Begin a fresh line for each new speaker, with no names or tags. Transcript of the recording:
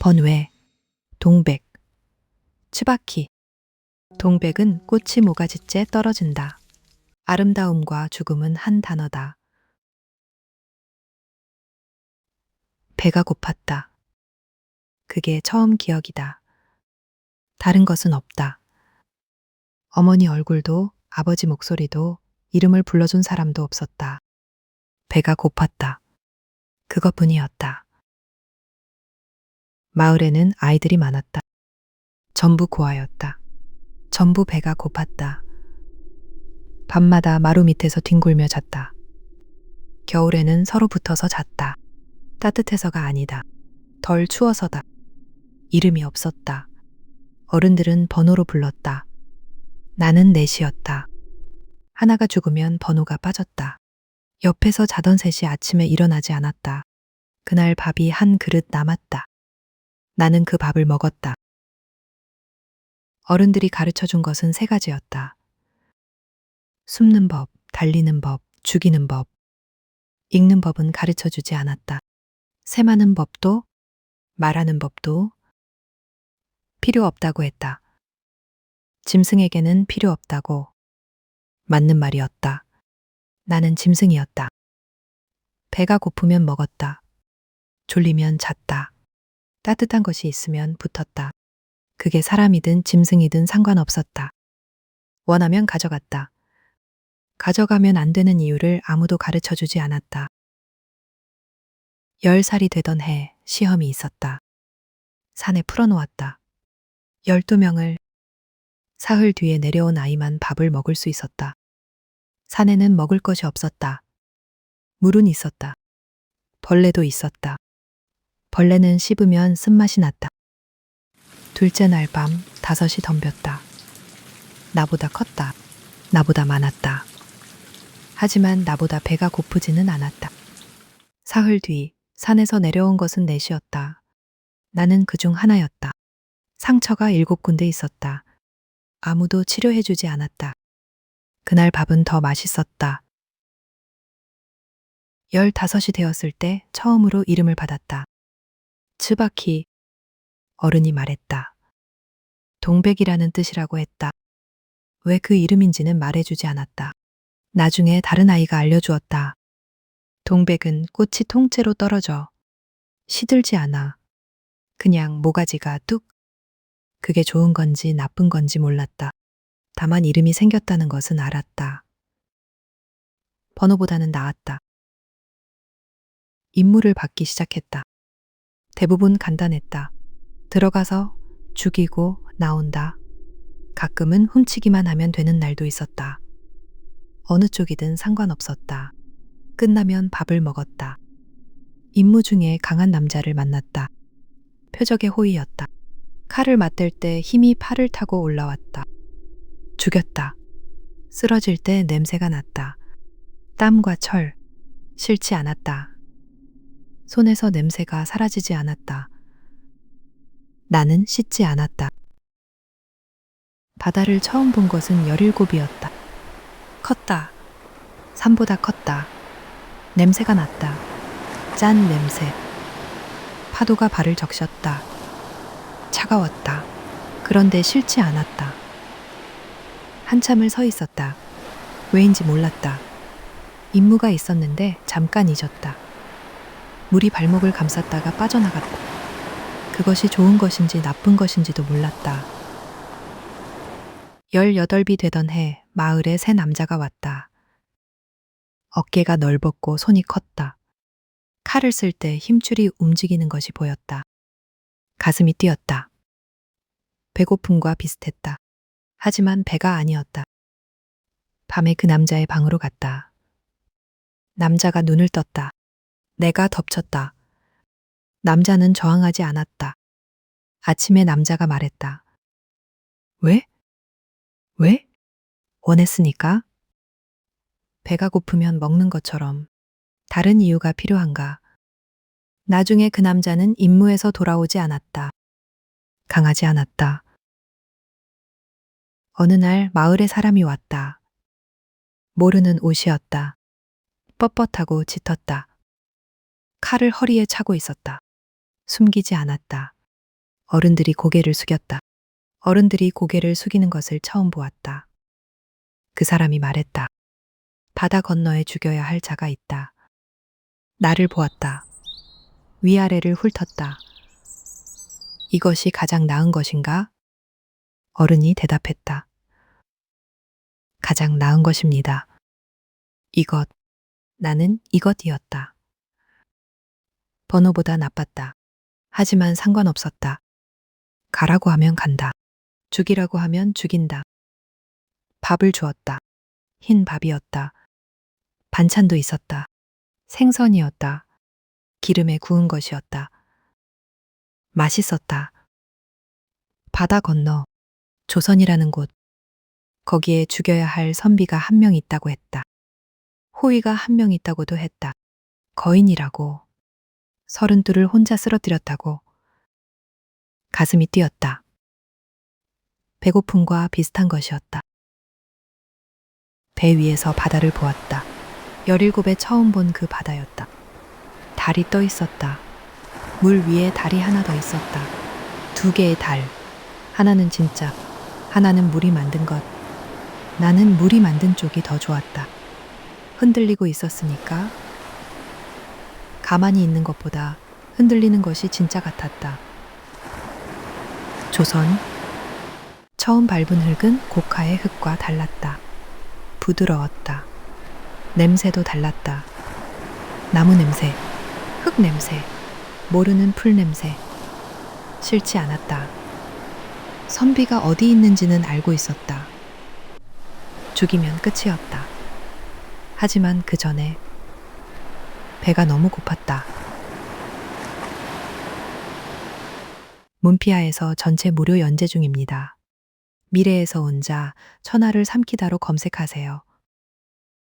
번외, 동백, 츠바키. 동백은 꽃이 모가지째 떨어진다. 아름다움과 죽음은 한 단어다. 배가 고팠다. 그게 처음 기억이다. 다른 것은 없다. 어머니 얼굴도 아버지 목소리도 이름을 불러준 사람도 없었다. 배가 고팠다. 그것뿐이었다. 마을에는 아이들이 많았다. 전부 고아였다. 전부 배가 고팠다. 밤마다 마루 밑에서 뒹굴며 잤다. 겨울에는 서로 붙어서 잤다. 따뜻해서가 아니다. 덜 추워서다. 이름이 없었다. 어른들은 번호로 불렀다. 나는 넷이었다. 하나가 죽으면 번호가 빠졌다. 옆에서 자던 셋이 아침에 일어나지 않았다. 그날 밥이 한 그릇 남았다. 나는 그 밥을 먹었다. 어른들이 가르쳐 준 것은 세 가지였다. 숨는 법, 달리는 법, 죽이는 법. 읽는 법은 가르쳐 주지 않았다. 셈하는 법도, 말하는 법도 필요 없다고 했다. 짐승에게는 필요 없다고. 맞는 말이었다. 나는 짐승이었다. 배가 고프면 먹었다. 졸리면 잤다. 따뜻한 것이 있으면 붙었다. 그게 사람이든 짐승이든 상관없었다. 원하면 가져갔다. 가져가면 안 되는 이유를 아무도 가르쳐 주지 않았다. 10살이 되던 해 시험이 있었다. 산에 풀어놓았다. 12명을 사흘 뒤에 내려온 아이만 밥을 먹을 수 있었다. 산에는 먹을 것이 없었다. 물은 있었다. 벌레도 있었다. 벌레는 씹으면 쓴맛이 났다. 둘째 날 밤 5이 덤볐다. 나보다 컸다. 나보다 많았다. 하지만 나보다 배가 고프지는 않았다. 사흘 뒤 산에서 내려온 것은 넷이었다. 나는 그중 하나였다. 상처가 7군데 있었다. 아무도 치료해주지 않았다. 그날 밥은 더 맛있었다. 15이 되었을 때 처음으로 이름을 받았다. 츠바키. 어른이 말했다. 동백이라는 뜻이라고 했다. 왜 그 이름인지는 말해주지 않았다. 나중에 다른 아이가 알려주었다. 동백은 꽃이 통째로 떨어져. 시들지 않아. 그냥 모가지가 뚝. 그게 좋은 건지 나쁜 건지 몰랐다. 다만 이름이 생겼다는 것은 알았다. 번호보다는 나았다. 임무를 받기 시작했다. 대부분 간단했다. 들어가서 죽이고 나온다. 가끔은 훔치기만 하면 되는 날도 있었다. 어느 쪽이든 상관없었다. 끝나면 밥을 먹었다. 임무 중에 강한 남자를 만났다. 표적의 호의였다. 칼을 맞댈 때 힘이 팔을 타고 올라왔다. 죽였다. 쓰러질 때 냄새가 났다. 땀과 철, 싫지 않았다. 손에서 냄새가 사라지지 않았다. 나는 씻지 않았다. 바다를 처음 본 것은 17이었다. 컸다. 산보다 컸다. 냄새가 났다. 짠 냄새. 파도가 발을 적셨다. 차가웠다. 그런데 싫지 않았다. 한참을 서 있었다. 왜인지 몰랐다. 임무가 있었는데 잠깐 잊었다. 물이 발목을 감쌌다가 빠져나갔다. 그것이 좋은 것인지 나쁜 것인지도 몰랐다. 18이 되던 해 마을에 새 남자가 왔다. 어깨가 넓었고 손이 컸다. 칼을 쓸 때 힘줄이 움직이는 것이 보였다. 가슴이 뛰었다. 배고픔과 비슷했다. 하지만 배가 아니었다. 밤에 그 남자의 방으로 갔다. 남자가 눈을 떴다. 내가 덮쳤다. 남자는 저항하지 않았다. 아침에 남자가 말했다. 왜? 왜? 원했으니까? 배가 고프면 먹는 것처럼 다른 이유가 필요한가? 나중에 그 남자는 임무에서 돌아오지 않았다. 강하지 않았다. 어느 날 마을에 사람이 왔다. 모르는 옷이었다. 뻣뻣하고 짙었다. 칼을 허리에 차고 있었다. 숨기지 않았다. 어른들이 고개를 숙였다. 어른들이 고개를 숙이는 것을 처음 보았다. 그 사람이 말했다. 바다 건너에 죽여야 할 자가 있다. 나를 보았다. 위아래를 훑었다. 이것이 가장 나은 것인가? 어른이 대답했다. 가장 나은 것입니다. 이것, 나는 이것이었다. 번호보다 나빴다. 하지만 상관없었다. 가라고 하면 간다. 죽이라고 하면 죽인다. 밥을 주었다. 흰 밥이었다. 반찬도 있었다. 생선이었다. 기름에 구운 것이었다. 맛있었다. 바다 건너 조선이라는 곳. 거기에 죽여야 할 선비가 한 명 있다고 했다. 호위가 한 명 있다고도 했다. 거인이라고. 32를 혼자 쓰러뜨렸다고. 가슴이 뛰었다. 배고픔과 비슷한 것이었다. 배 위에서 바다를 보았다. 17에 처음 본 그 바다였다. 달이 떠 있었다. 물 위에 달이 하나 더 있었다. 2개의 달. 하나는 진짜, 하나는 물이 만든 것. 나는 물이 만든 쪽이 더 좋았다. 흔들리고 있었으니까. 가만히 있는 것보다 흔들리는 것이 진짜 같았다. 조선. 처음 밟은 흙은 고카의 흙과 달랐다. 부드러웠다. 냄새도 달랐다. 나무 냄새, 흙 냄새, 모르는 풀 냄새. 싫지 않았다. 선비가 어디 있는지는 알고 있었다. 죽이면 끝이었다. 하지만 그 전에 배가 너무 고팠다. 문피아에서 전체 무료 연재 중입니다. 미래에서 온 자, 천하를 삼키다로 검색하세요.